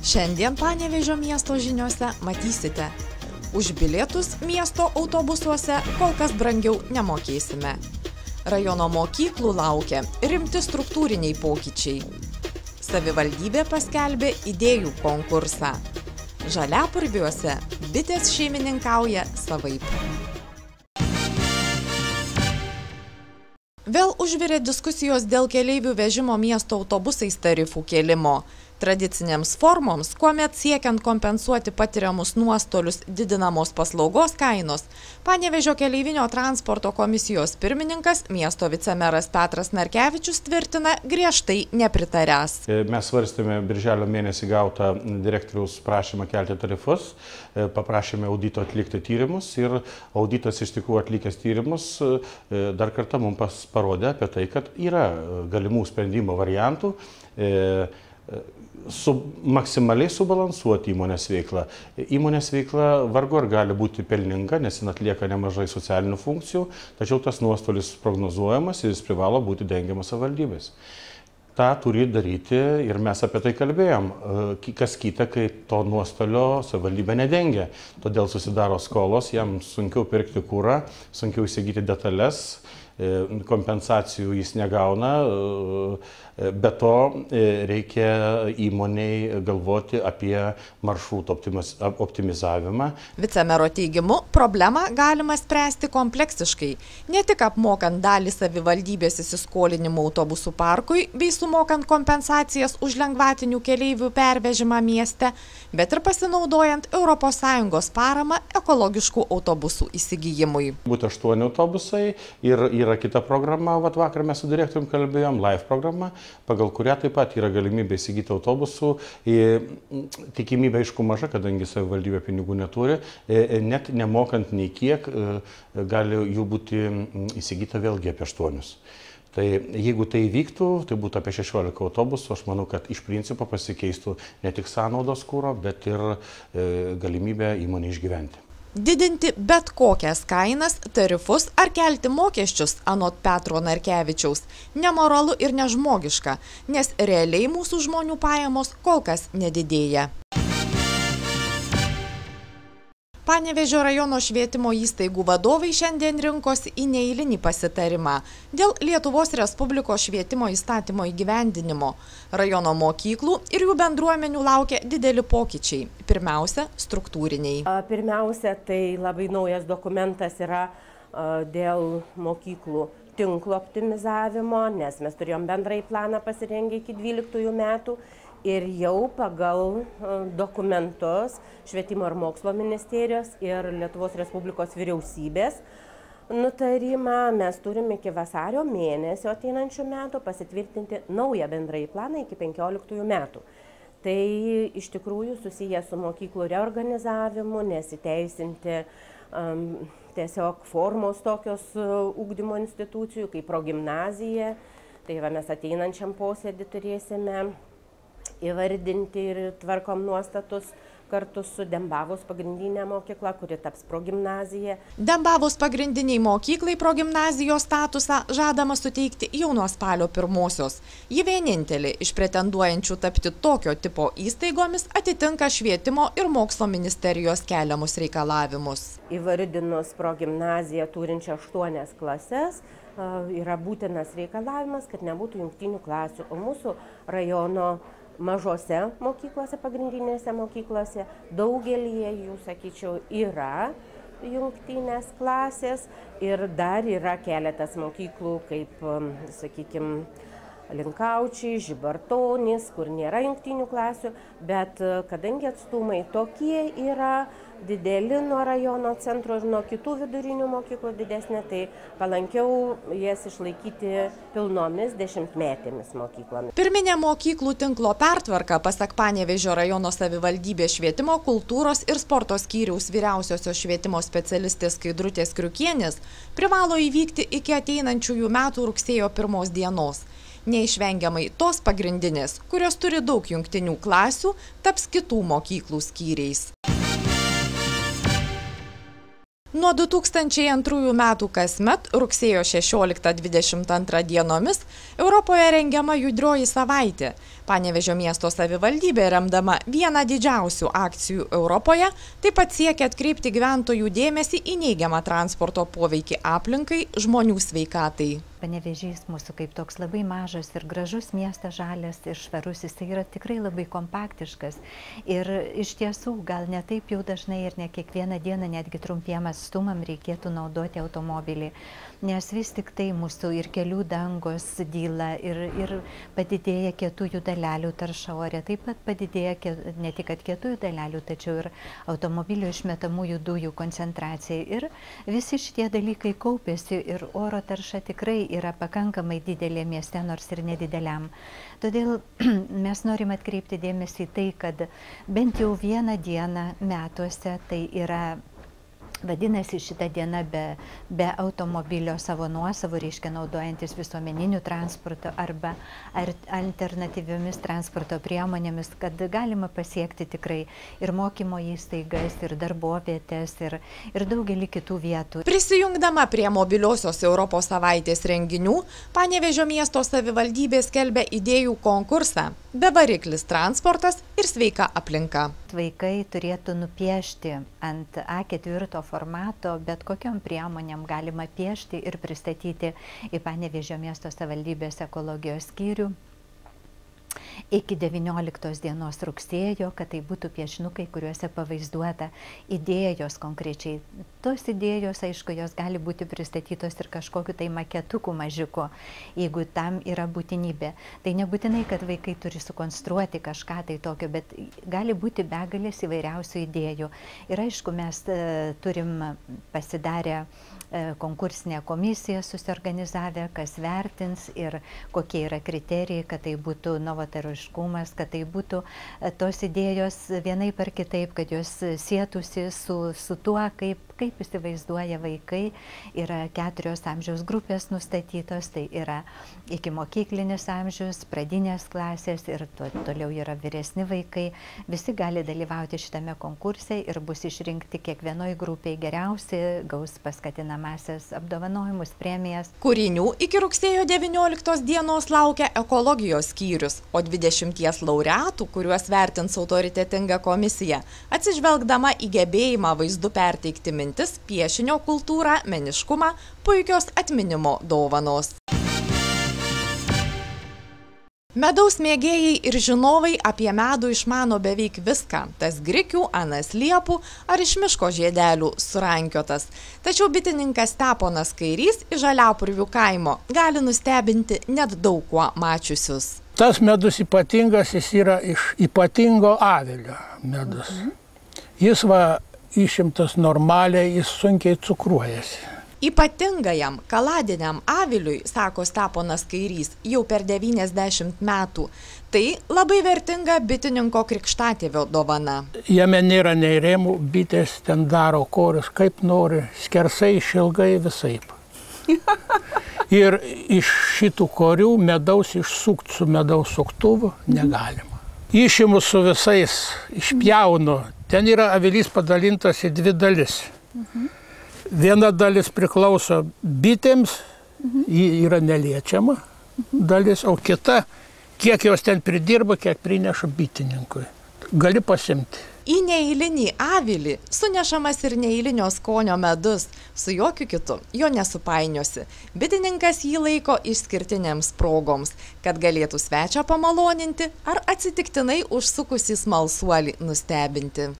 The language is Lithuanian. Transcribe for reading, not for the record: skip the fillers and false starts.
Šiandien Panevėžio miesto žiniose matysite. Už bilietus miesto autobusuose kol kas brangiau nemokėsime. Rajono mokyklų laukia rimti struktūriniai pokyčiai. Savivaldybė paskelbė idėjų konkursą. Žaliapurviuose bitės šeimininkauja savaip. Vėl užvirė diskusijos dėl keleivių vežimo miesto autobusais tarifų kėlimo. Tradicinėms formoms, kuomet siekiant kompensuoti patiriamus nuostolius didinamos paslaugos kainos, Panevėžio keleivinio transporto komisijos pirmininkas, miesto vicemeras Petras Narkevičius tvirtina griežtai nepritaręs. Mes svarstėme birželio mėnesį gautą direktoriaus prašymą kelti tarifus, paprašėme audito atlikti tyrimus ir auditas iš tikrųjų atlikęs tyrimus dar kartą mums parodė apie tai, kad yra galimų sprendimo variantų, maksimaliai subalansuoti įmonės veiklą. Įmonės veikla vargu ar gali būti pelninga, nes jis atlieka nemažai socialinių funkcijų, tačiau tas nuostolis prognozuojamas ir jis privalo būti dengiamas savivaldybės. Ta turi daryti ir mes apie tai kalbėjom, kas kita, kai to nuostolio savivaldybė nedengia. Todėl susidaro skolos, jam sunkiau pirkti kurą, sunkiau įsigyti detalės, kompensacijų jis negauna, be to reikia įmoniai galvoti apie maršruto optimizavimą. Vicemero teigimu, problemą galima spręsti kompleksiškai, ne tik apmokant dalį savivaldybės įsiskolinimų autobusų parkui bei sumokant kompensacijas už lengvatinių keleivių pervežimą mieste, bet ir pasinaudojant ES paramą ekologiškų autobusų įsigijimui. Būtų 8 autobusai ir yra kita programa, vakar mes su direktorium kalbėjom, LIFE programa, pagal kurią taip pat yra galimybė įsigyti autobusų. Tikimybė aišku maža, kadangi savivaldybė pinigų neturi, net nemokant nei kiek gali jų būti įsigyta vėlgi apie 8. Tai jeigu tai vyktų, tai būtų apie 16 autobusų, aš manau, kad iš principo pasikeistų ne tik sąnaudos kuro, bet ir galimybė įmonė išgyventi. Didinti bet kokias kainas, tarifus ar kelti mokesčius, anot Petro Narkevičiaus, nemoralu ir nežmogiška, nes realiai mūsų žmonių pajamos kol kas nedidėja. Panevėžio rajono švietimo įstaigų vadovai šiandien rinkosi į neeilinį pasitarimą dėl Lietuvos Respublikos švietimo įstatymo įgyvendinimo. Rajono mokyklų ir jų bendruomenių laukia dideli pokyčiai. Pirmiausia, struktūriniai. Pirmiausia, tai labai naujas dokumentas yra dėl mokyklų tinklo optimizavimo, nes mes turėjom bendrai planą pasirengę iki 12 metų. Ir jau pagal dokumentus Švietimo ir mokslo ministerijos ir Lietuvos Respublikos vyriausybės nutarimą mes turime iki vasario mėnesio ateinančių metų pasitvirtinti naują bendrąjį planą iki 15 metų. Tai iš tikrųjų susiję su mokyklų reorganizavimu, nesiteisinti tiesiog formos tokios ugdymo institucijų kaip progimnazija. Tai mes ateinančiam posėdį turėsime įvardinti ir tvarkom nuostatus kartu su Dembavos pagrindinė mokykla, kuri taps progimnazija. Dembavos pagrindiniai mokyklai progimnazijos statusą žadama suteikti jau nuo spalio 1. Ji vienintelė iš pretenduojančių tapti tokio tipo įstaigomis atitinka Švietimo ir mokslo ministerijos keliamus reikalavimus. Įvardinus progimnaziją turinčią 8 klases, yra būtinas reikalavimas, kad nebūtų jungtinių klasių, o mūsų rajono mažose mokyklose, pagrindinėse mokyklose, daugelyje jų, sakyčiau, yra jungtinės klasės ir dar yra keletas mokyklų, kaip, sakykime, Linkaučiai, Žibartonis, kur nėra jungtinių klasių, bet kadangi atstumai tokie yra dideli nuo rajono centro ir nuo kitų vidurinių mokyklų didesnė, tai palankiau jas išlaikyti pilnomis 10-metėmis mokyklomis. Pirminė mokyklų tinklo pertvarka, pasak Panevėžio rajono savivaldybės švietimo, kultūros ir sporto skyriaus vyriausiosios švietimo specialistės Skaidrutės Kriukienės, privalo įvykti iki ateinančiųjų metų rugsėjo 1 dienos. Neišvengiamai tos pagrindinės, kurios turi daug jungtinių klasių, taps kitų mokyklų skyriais. Nuo 2002 metų kasmet rugsėjo 16-22 dienomis Europoje rengiama Judrioji savaitė. Panevėžio miesto savivaldybė, remdama vieną didžiausių akcijų Europoje, taip pat siekia atkreipti gyventojų dėmesį į neigiamą transporto poveikį aplinkai, žmonių sveikatai. Panevėžys mūsų kaip toks labai mažas ir gražus miestas, žalias ir švarus, jis yra tikrai labai kompaktiškas. Ir iš tiesų gal ne taip jau dažnai ir ne kiekvieną dieną netgi trumpiem atstumam reikėtų naudoti automobilį. Nes vis tik tai mūsų ir kelių dangos dyla ir padidėja kietųjų dalelių tarša ore. Taip pat padidėja ne tik kietųjų dalelių, tačiau ir automobilio išmetamųjų dujų koncentracija. Ir visi šitie dalykai kaupėsi ir oro tarša tikrai yra pakankamai didelė mieste, nors ir nedideliam. Todėl mes norim atkreipti dėmesį į tai, kad bent jau vieną dieną metuose tai yra. Vadinasi, šita diena be automobilio savo nuosavų, reiškia naudojantis visuomeniniu transportu arba alternatyviomis transporto priemonėmis, kad galima pasiekti tikrai ir mokymo įstaigas, ir darbovietės, ir daugelį kitų vietų. Prisijungdama prie mobiliosios Europos savaitės renginių, Panevėžio miesto savivaldybė skelbia idėjų konkursą "Bevariklis transportas ir sveika aplinka". Vaikai turėtų nupiešti ant A4 formato, bet kokiom priemonėm galima piešti ir pristatyti į Panevėžio miesto savivaldybės ekologijos skyrių iki 19 dienos rugsėjo, kad tai būtų piešinukai, kuriuose pavaizduota idėjos konkrečiai. Tos idėjos, aišku, jos gali būti pristatytos ir kažkokiu tai maketuku mažiuku, jeigu tam yra būtinybė. Tai nebūtinai, kad vaikai turi sukonstruoti kažką tai tokio, bet gali būti begalės įvairiausių idėjų. Ir aišku, mes turim pasidarę konkursinę komisiją susiorganizavę, kas vertins ir kokie yra kriterijai, kad tai būtų novatariškumas, kad tai būtų tos idėjos vienaip ar kitaip, kad jos sietųsi su tuo, kaip įsivaizduoja vaikai. Yra 4 amžiaus grupės nustatytos, tai yra iki mokyklinis amžius, pradinės klasės ir toliau yra vyresni vaikai. Visi gali dalyvauti šitame konkurse ir bus išrinkti kiekvienoj grupiai geriausi, gaus paskatinamasias apdovanojimus, premijas. Kūrinių iki rugsėjo 19 dienos laukia ekologijos skyrius, o 20 laureatų, kuriuos vertins autoritetinga komisija, atsižvelgdama į gebėjimą vaizdu perteikti mintis, piešinio kultūrą, meniškumą, puikios atminimo dovanos. Medaus mėgėjai ir žinovai apie medų išmano beveik viską. Tas grikių, anas liepų ar iš miško žiedelių surankiotas. Tačiau bitininkas Steponas Kairys iš Žaliapurvių kaimo gali nustebinti net daug kuo mačiusius. Tas medus ypatingas, jis yra iš ypatingo avilio medus. Jis išimtas normaliai, jis sunkiai cukruojasi. Ypatingajam kaladiniam aviliui, sako Steponas Kairys, jau per 90 metų. Tai labai vertinga bitininko krikštatėvio dovana. Jame nėra nei rėmų, bitės ten daro korius kaip nori, skersai, išilgai, visaip. Ir iš šitų korių medaus išsukti su medaus suktuvu negalima. Išimu su visais, išpjaunu. Ten yra avilys padalintas į 2 dalis. Viena dalis priklauso bitėms, ji yra neliečiama dalis, o kita, kiek jos ten pridirba, kiek prineša bitininkui. Gali pasimti. Į neeilinį avilį sunešamas ir neeilinio skonio medus, su jokiu kitu jo nesupainiosi. Bitininkas jį laiko išskirtinėms progoms, kad galėtų svečią pamaloninti ar atsitiktinai užsukusį smalsuolį nustebinti.